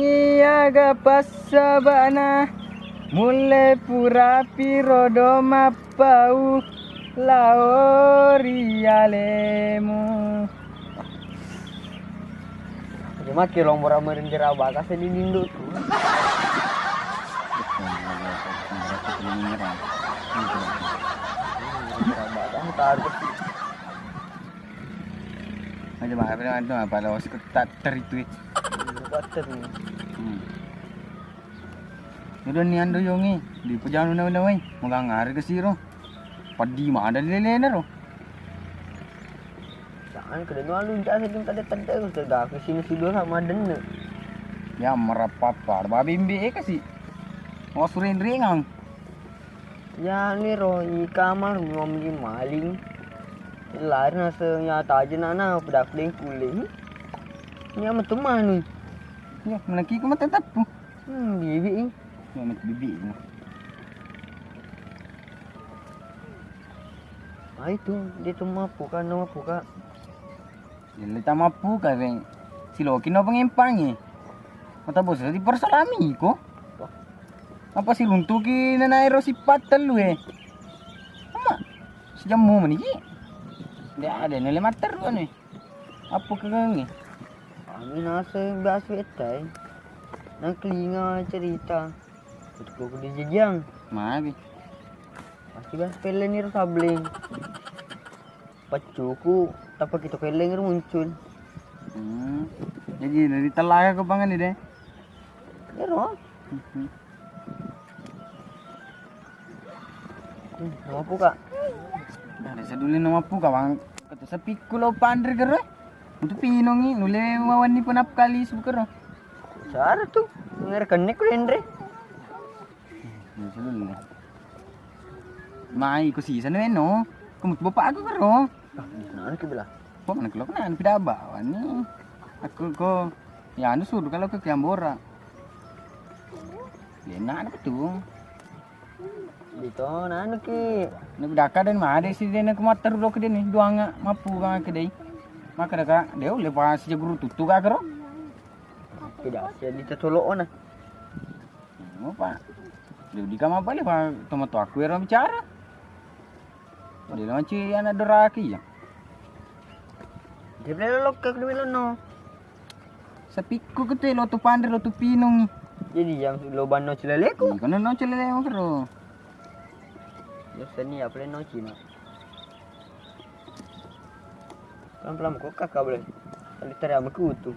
wangi aga pasabana mule pura pirodo mapau laori alemu. Cuma kirong murah merindira bakas di dindo tuh. Aja mah apa itu apa lawas ketat itu. Ketat ni. Udah ni ando yongi di pejalan una wei mengangar ke siro. Padi mah ada lele ro. Jangan ke denu alun jasa jeng tade tade sudah ke sini sido sama denne. Ya merapapar babimbi kasih. Mau surin ringang. Ya ni ro i kamar ngomi maling. Lari nasa nyata aja nana pada kuling kuling. Ni amat teman ni. Ya melaki ku mata tapu. Bibi. Ya mat bibi. Ah itu dia tu mampu kan mampu kak. Dia tak mampu kan reng. Si Loki no pengempang mata bos di persalami ko. Apa si runtuki nanai ro sifat telu ama sejamu maniki. Dia ada nilai mater kan apa kegang kami nasa biasa etai nang kelinga cerita betul ko di jejang mari pasti bahas pelen ni sabling pacuku tapi kita pelen muncul jadi dari telaga ke pangan ni deh ya roh apa kak ada sedulin nama pu kawang kata sepi kulo pandre kero untuk pinongi nule mawani penap kali subkero sar tu nger kenek rendre sedulin mai ko si sana no kumut bapak aku kero nah ke belah kok mana kelok nan pidaba wani aku ko ya anu suruh kalau ke Kiambora enak apa tuh dito nanu ki nagdaka den made si den ko matter ro ke den duanga mapu ka ke dei maka daka deu le pas je guru tutu ka kero tidak sia ditolok ona mo pa deu di kama bale pa tomato aku ero bicara di lanci ana doraki ya dia bele lok ke dulu no sepiku ke lo tu pandre lo tu pinong jadi yang lo banno celeleku kono no celele mo kero Yo seni apa no Cina. Pelan-pelan kok kakak boleh. Kali tadi sama kutu.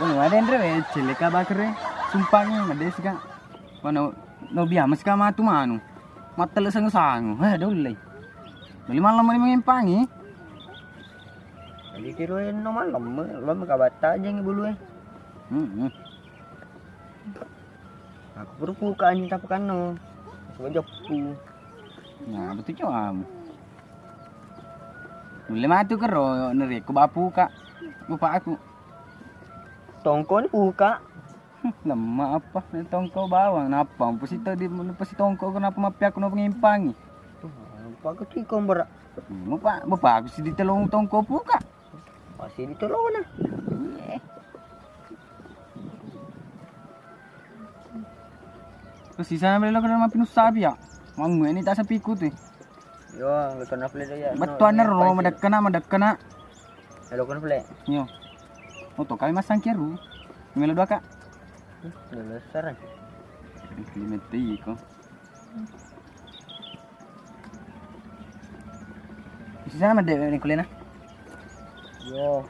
Bueno, ada andre celeka bakre. Sumpahnya ngades ka. Kono no biamas ka matu manu. Matel sang-sang. Dole. Beli malam mari mengimpangi. Jadi kiroin no malam, lo makabata aja ngibulu aku berbuka ni tak pakai no, sebab jopu. Nah betul jam. Mulai matu kero neri aku bapu kak, bapak aku. Tongko ni buka. Lama apa? Tongko bawang, napa? Pasito di pasi tongko kenapa mapi aku no pengimpangi? Bapak aku tikong berak. Bapak aku sih ditolong tongko buka. Masih ditolong na. Terus sisa beli lo kena mapinus sapi ya. Mangu ini tak sapi ikut Yo, lo kena play ya. Betuan ro madakana. Lo kena play. Yo. Moto kami masang kieru. Melo dua kak. Lo saran. Klimeti ko. Sisa made ni kulena. Yo.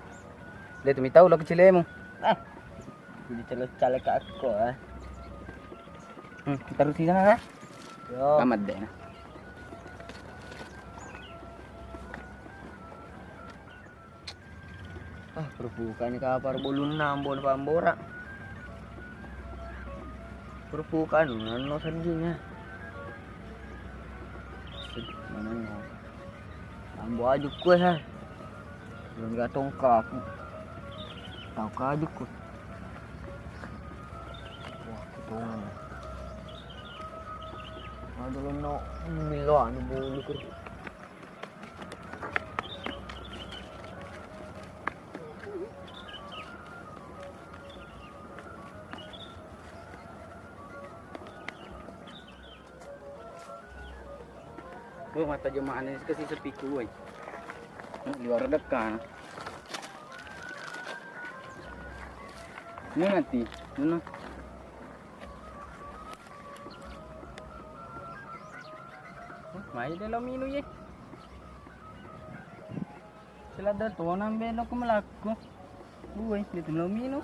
Lihat mi tahu lo kecilemu. Jadi calek aku taruh di sana kan? Yo. Amat deh. Perbukaan ni kapar bulun nambon pambora. Perbukaan no sendinya. Mana ni? Ambo ajuk ku belum gatong kak. Tahu kajuk ku. Wah, ketongan. Ada no milo anu bulu kur. mata jemaah ini kasi sepi ku ay. Luar dekat. Ini nanti, mana? Mai dalam minu ye. Sila da to nambe no kumalaku. Uy, dito dalam minu.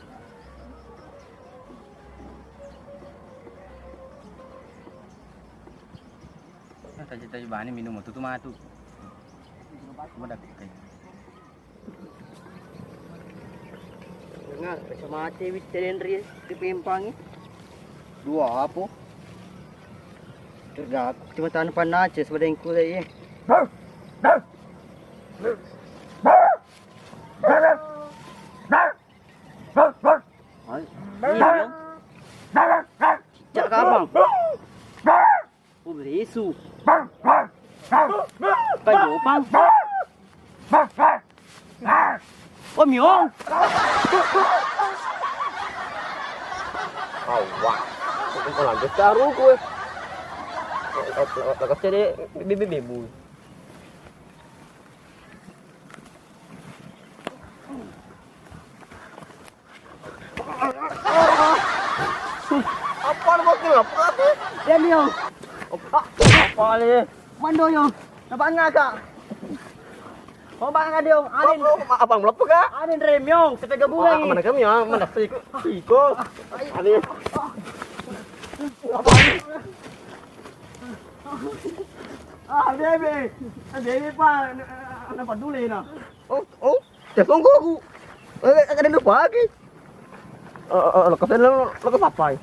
Taji bani minum tu matu. Madak kai. Dengar kacamata veterinary di Pempang ni. Dua apa? Terdak cuma tanpa nace sebadeng ku lagi. Cak kapang. Oh berisu. Cái rượu băng. Ôi miệng. Wah. Kau lanjut taruh gue. Lekas jadi bibu. Apa mau kelap? Dia miong. Apa ni? Mando yo. Nampak ngak. Oh bang ada yung alin. Apa melop ka? Alin remyong, sa gabungan. Mana kami ya? Mana siko? Alin. Baby. Baby pa. Ano pa duli na? Oh. Telepon ko. Ada lupa lagi. Lekas papai.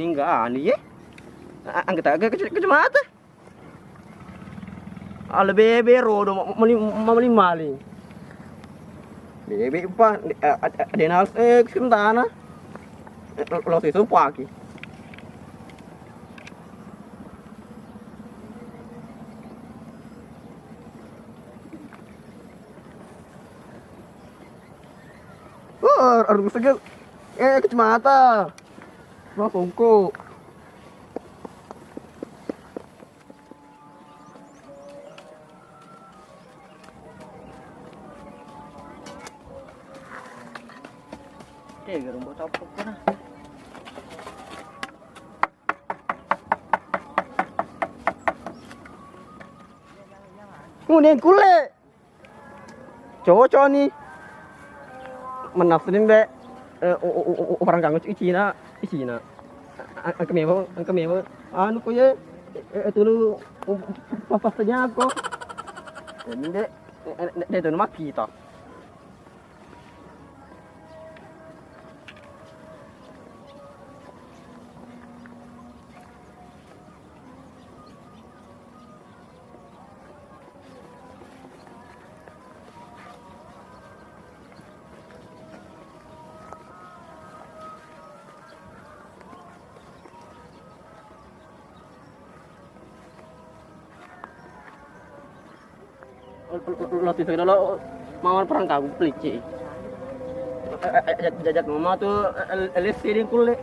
Enggak nih ya. Angkat agak kecemata. Ala bebe rodo maling. Bebe pa adenal kentana. Lo itu pagi. Harus segel. Kecemata. Langsung ku. Rumput apa na? Kuning kule. Cowok nih. Menafsirin be orang ganggu Cina. Angka memang anu ko ye itu papasnya ako. Hindi dito na makita. Lo itu lo mau perang kagu pelici. Jajak mama tuh lesirin kulit.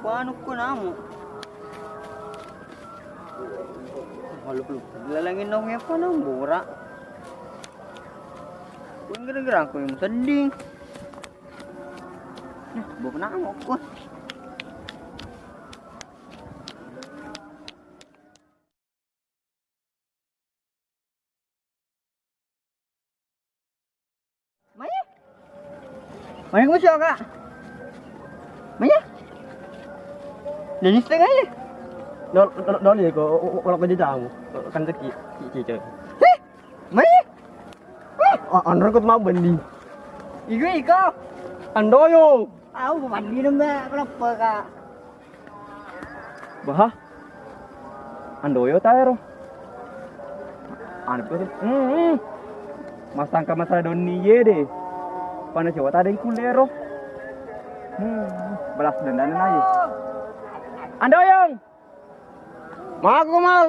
Paano ko namo? Haluk-haluk. Lalangin na ko pa ng bura. Kung Gara-gara aku yang sedih. Bawa kenapa aku? Maya? Maya kamu siapa, Kak? Maya? Jadi setengah ya? Đó là có cái gì đâu kan cái chị chơi Maya? anh nó có mau bình đi Iko? anh đó vô Aku mandi nambah, kenapa, Kak? bah anh đó vô tay rồi anh cứ mas tangka masa doni ye deh panas coba tadi kulero balas dendam aja anh đó không Mau aku mau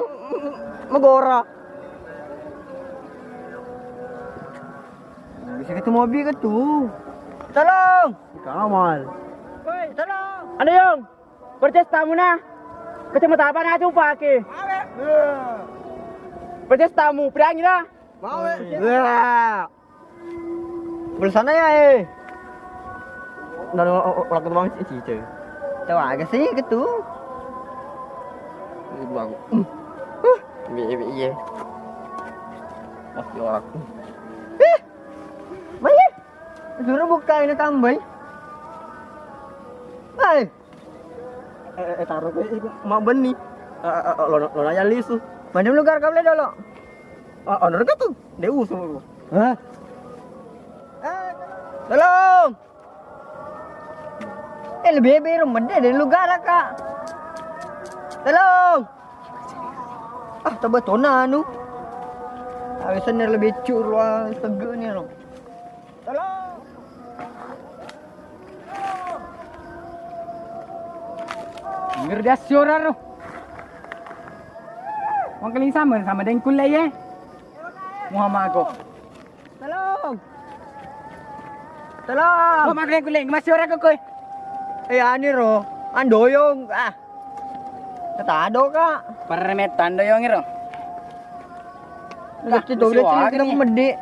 megora. Bisa ketemu mobil ke tuh? Tolong! kamal Woi, tolong! anh không purchase tamu na kecamatan apa na jumpa ke purchase tamu berani na Mau ya? Belah sana ya nó orang ke bang chị chơi Tahu agak sih ke tuh? bang iya masih orang Maya! Suruh buka ini tambah. Hei! taruh ke mau benih lo nanya lisu Mana lugar kau boleh dulu? honor ka tuh dia usul Hah? Tolong! Lebih rumah dia dari lugar Kak. Tolong! Ah, tak tona anu. Awisan lebih curwa tegaknya lo. Tolong! ngerdas suara lo Wang keling sama dengan kulai ya Muhammad aku Tolong! Tolong! kok makan kulai masih orang kok Ani ro, andoyong ah. Ketado Kak. permetan doyong iro Kasi doble kita kumedi.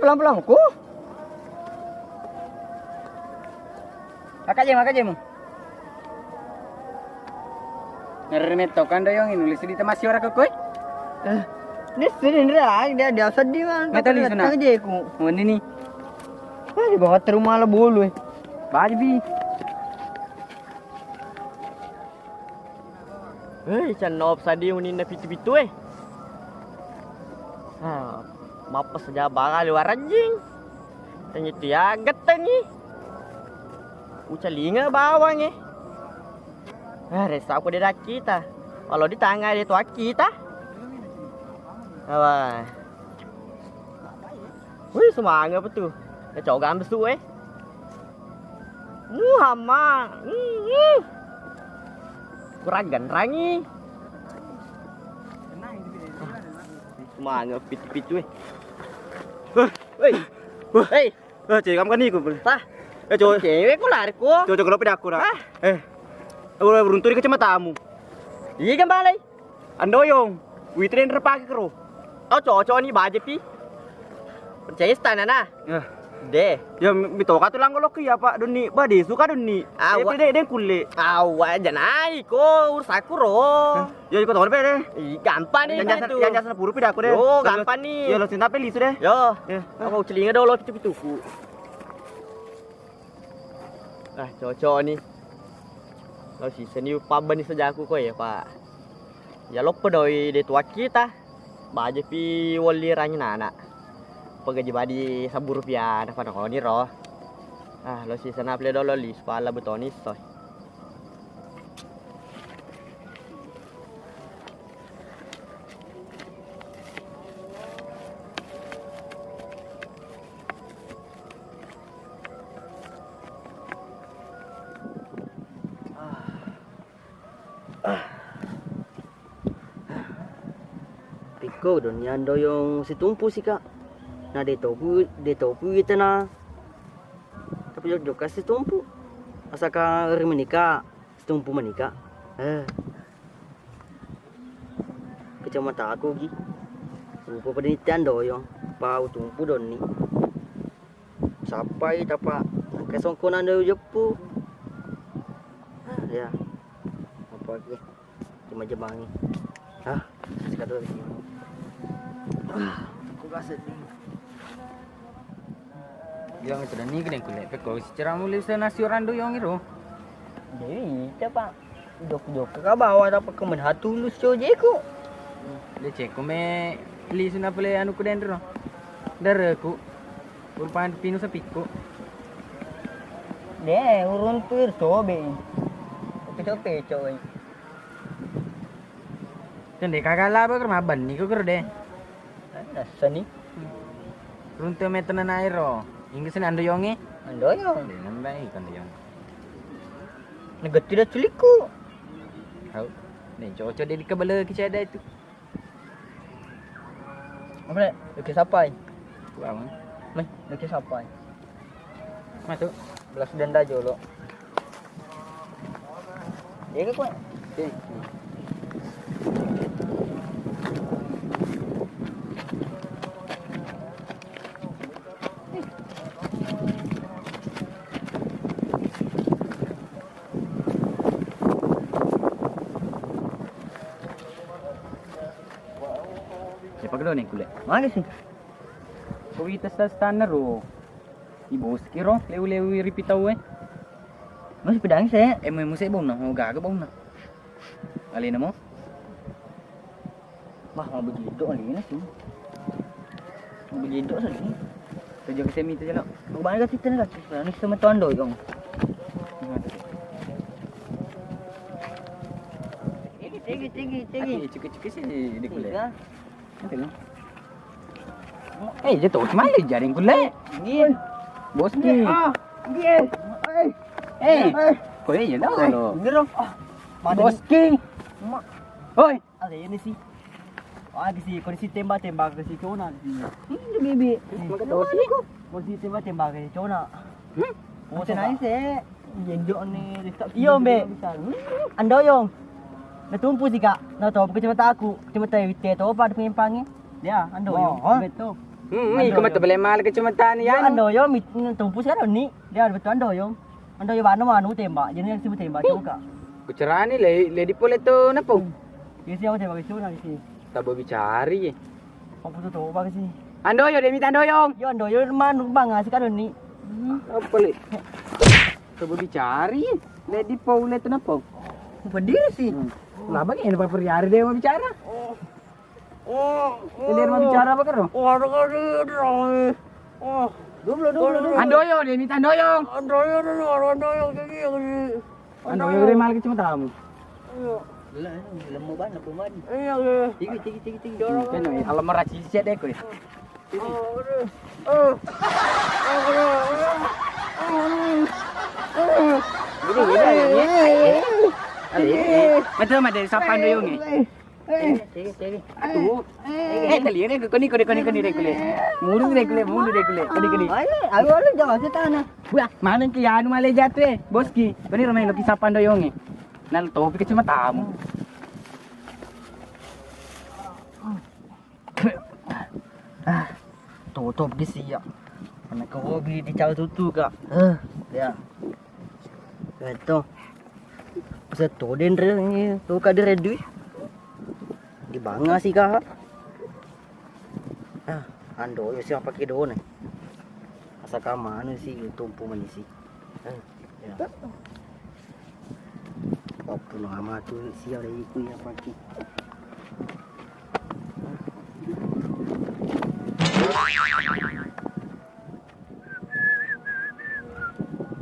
Pelan-pelan ko. Makanya mo. Ngeremet kan doyong ini nulis di masih orang kok Ini sini dia sedih man. Nggak tahu di sana. Aja ku. oh ini nih Ah, di bawah rumah lah bolu. Bajbi Chan nop sadi unin na pitu-pitu mapas saja bakal luar anjing. Tanya tiagat tani. Ucalinga bawang resa aku dia kita. Kalau di tangga dia tua kita. Apa? Wih, semangat betul. Ya cowok gambes tuh Muhammad. Kuragan rangi. Semangat pitu-pitu Hei. cewek kamu kan nih Tah. cowok Cewek kok lari ko? cowok kalau pedaku dah beruntung di kecamatamu Iya kan balai. andoyong witrin terpakai kero Oh cowok ni baje pi. Percaya stan na. De. ya mito ka tulang golok ya pak doni bade suka doni Awak. de kulle Awa janai ko ursaku ro. ya ikut tahun pede Ih, gampang nih itu. yang jasa 10 pedaku deh Yo, gampang nih. ya lo cinta peli sudah Yo. Ya. Aku celinga dulu pitu-pituku. Cocok nih. Lo sisa ni paban ni saja aku ko ya, Pak. Ya lo pedoi de tua kita. Baje pi wali ranya nana. Pagaji badi 1.000 rupiah dapat ko ni ro. Lo sisa na ple dolo lis pala betonis soy. Piko don yando yung si tumpu sih Kak. Na de topu kita na. Tapi jok si tumpu. Asa ka ri menikah, si tumpu menikah. Kecamatan aku gi. Rupa penelitian doyong. Pau tumpu don ni. Sampai tapa kesongkonan do jepu. Ya. Apa lagi? Cuma jebangi. Sekadar di sini. Aku rasa ni. Yang itu dah ni kena kulit. Pekau secara mulai saya nasi orang doyong itu. Jadi, tapa dok ka bawa tapa kemen hatu lu soje ko. Dia cek me beli suna pele anu ku dendro. Daraku. Urpan pinu sapiko. De, urun pir sobe. Peco-peco ai. Kan dek kagala ba kerma ban ni ko deh. Sani Runte me tenan airo. Hingga sen ando yonge. andoyo. Deh nambah ikan yong. Negati dah culiku. Tahu. Nih cocok dia di kebala kita ada itu. Apa le? Dekat sampai. Wow. Mai, dekat sampai. Masuk. Belas denda jolo. Dia ke kau? Okey. Siapa kedua ni kulit? Mana sih? Kau kita standar ro. Ibu sekiro lewu-lewu repeat tahu Masih pedang saya. Mo saya bong na, gaga bong na. Ali na mo? Mah mau begitu ni sih. Mau begitu sih. Kerja ke semi tu je lah. Mana kat kita ni kat? Ni sama tuan doyong. Tinggi. Cukup-cukup sih dia kulit. Tiga. Tengok. Jatuh macam mana jaring kulit? Dia. Boski. Dia. Kau je dah lo. Ngero. Boski. Oi. Ada ini sih. Di sini tembak-tembak ke si Cona di sini. Ini bibi. Makan dosi. Kondisi tembak-tembak ke si Cona. Oh, senang sih. Jendok ni dekat. Iyo, Mbak. Andoyong. Natumpu sih kak. Nak tahu kecamatan aku. Kecamatan Wite tahu apa penyimpangi? Dia andoyong. Betul. Kau mata boleh mal kecamatan ni Ya andoyong tumpu sekarang ni. Dia betul andoyong. Andoyong mana tembak. Jadi yang sibuk tembak juga. Kucara ni le di pole tu napa? Di sini aku tembak ke Cona di sini. Tak berbicara. Aku tu tahu apa sih. Andoyong dia minta andoyong. Yo andoyong mana bang sekarang ni. Apa le? Tak berbicara. Le di pole tu napa? Berdiri sih. Lah bagi ni per hari dia mau bicara. Dia mau bicara apa karo? Dulu. Andoyong dia minta andoyong. Andoyong gini. Andoyong dia mal kecamatan. Lemu banget pemain. Tinggi. Kan ni alam meraci siat dek ko. Macam ada siapa andoyong ni? Atuh. Kali ni kau ni rekule. Mulu rekule. Kali. Ayo lu jangan setan. Buah, mana ke anu male jatuh Boski. Kau ni ramai lagi siapa andoyong ni? Nal topik cuma tamu. Tutup di siap. Anak kau beli di caw tutu kak. Ya. Betul. Pasal tu dendra ni tu kak dia ready. Di bangga sih kak. Ando yo siapa pakai do ni. Asal kau mana sih tumpu manisi. Ya. Apa nama tu siapa lagi ku yang pakai.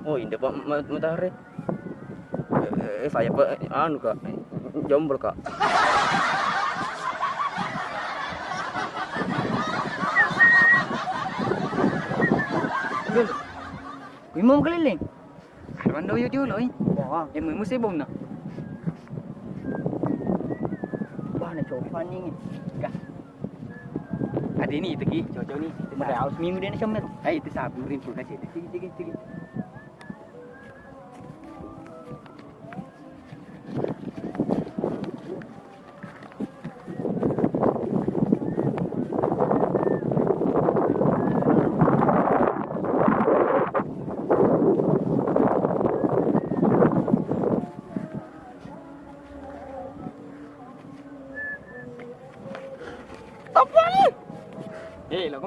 Oh, ini Pak matahari. Saya Pak anu Kak. Jomblo Kak. Imam keliling. Kawan doyo dulu oi. Wah, Yang mu sebong na. wah nak coba ni. Ada ni tegi, cocok ni. Pada aus minggu dia ni semir. Ai itu sapi rimpu kasih. Tegi.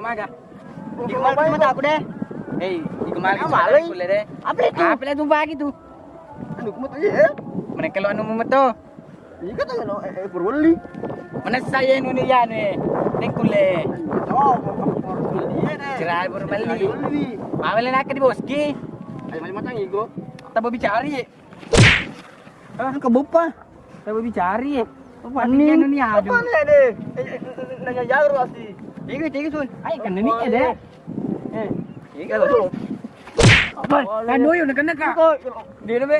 maga. Di kemana cuma aku deh. Hei, di kemana Apa lagi? kuliah deh? Apa itu? Apa lah tuh pagi tuh? Anu kamu tuh ya. Mereka lo anu memeto. Ini kan no perwali. Mana saya nu ni ya ni. Neng kuliah. Oh, perwali dia deh. Cerai berbalik. Perwali. Mawelin nak di boski. Ayo macam igo. Tak berbicari. Ah, kebupa. Tak berbicari. Apa Ani ni anu ni Apa aduh. ni deh? Nanya jauh pasti. Tiga sun. Ai kan ni ada. Tiga sun. Apa? Kan doyo nak kena ka. Dia be.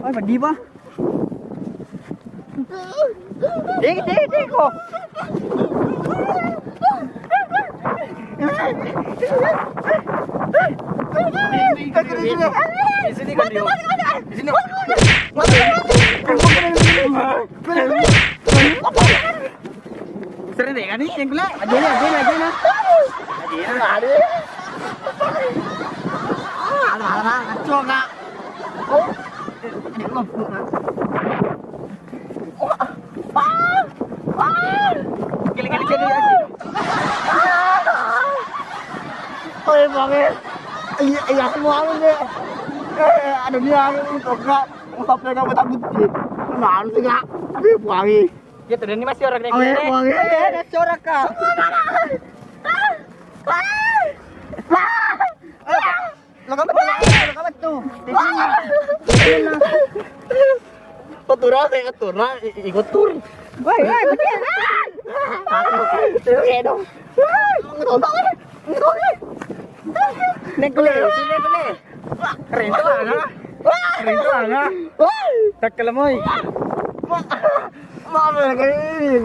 Ôi bà đi ba. Đi cô. Di sini kan dia. Di sini. Sering deh kan ni yang kula. Ada na. Ada. Alah, kacau nak. Kali-kali jadi lagi. Ôi bangin. Iya semua ni. Ada ni aku enggak sampai enggak takut sih. Mana sih enggak? Aduh bangin. Ya tu ni masih orang ni. Bangin. Ada corak ka. Lo tu. Keturah saya keturah ikut tur. Woi, betul. Dong. Nek kule. Keren tu ana. Tak kelamoy. Mana lagi ini?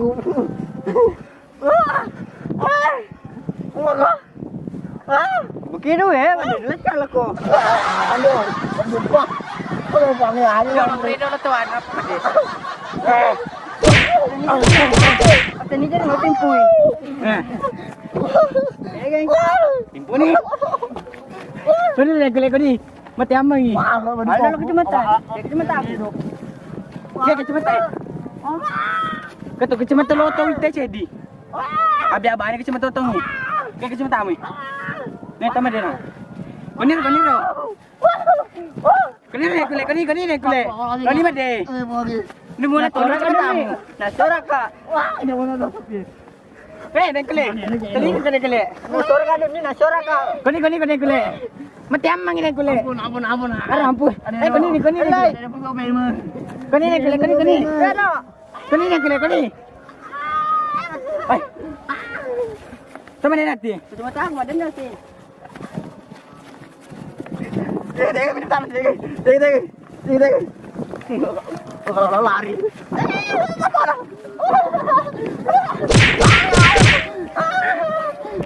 Begini weh, betul kalau ko. Aduh, lupa. Kalau bangin ada. Jangan beri dulu tuan apa deh. Apa ni jadi mau timpui. Timpu ni. Sudah lego ni. Mati amma ni. Ada lo kecamatan. Kecamatan. Dia kecamatan. Ketu kecamatan lo tahu kita jadi. Abi abang ni kecamatan tahu. Ke kecamatan ni. Ni tamat dia. Konir lo. Kani kule. Kani made. Ni mula tu nak tamu. Nak sorak ka. Ini mana dapat? Dan kule. Kani. Motor kan ni nak sorak kau. Kani kule. Mati amma ni kule. Ampun. Ara ampun. Kani. Kani kule. Kani. Ai. Sama ni nanti. Cuma tahu ada nasi. Dek, minta dek. Kalau lari.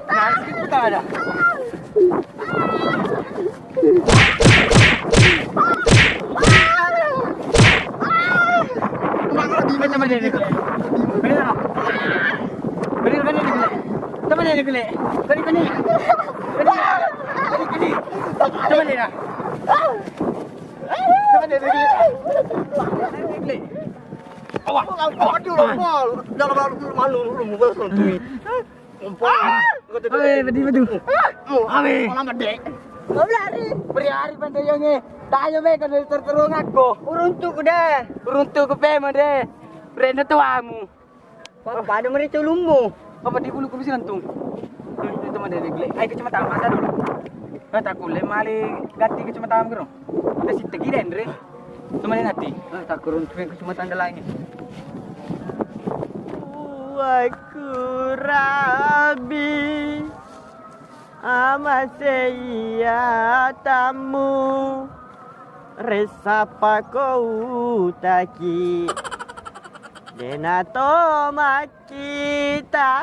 Nasi kita ada. Sama dia kule. Kani kule. Sama dia. Awak, aduh lopol. Dalam malu lu mau sentui. Betul. Ame. Lama dek. Lari. Beri-hari pandai yang ni. Tayo be kan terterung aku. Uruntuk dah. Runtuh ke pema deh. Brenda tuamu. Pada mereka lumbu. Apa di bulu kursi lantung. Itu mana dia glek. Ai kecamatan masa dulu. Kata aku le mali ganti kecamatan kero. Dah sitte kiren re. Tu mana nanti. Tak kurun tu kecamatan dah lain. Waku rabi amaseia tamu resapa kau taki denato makita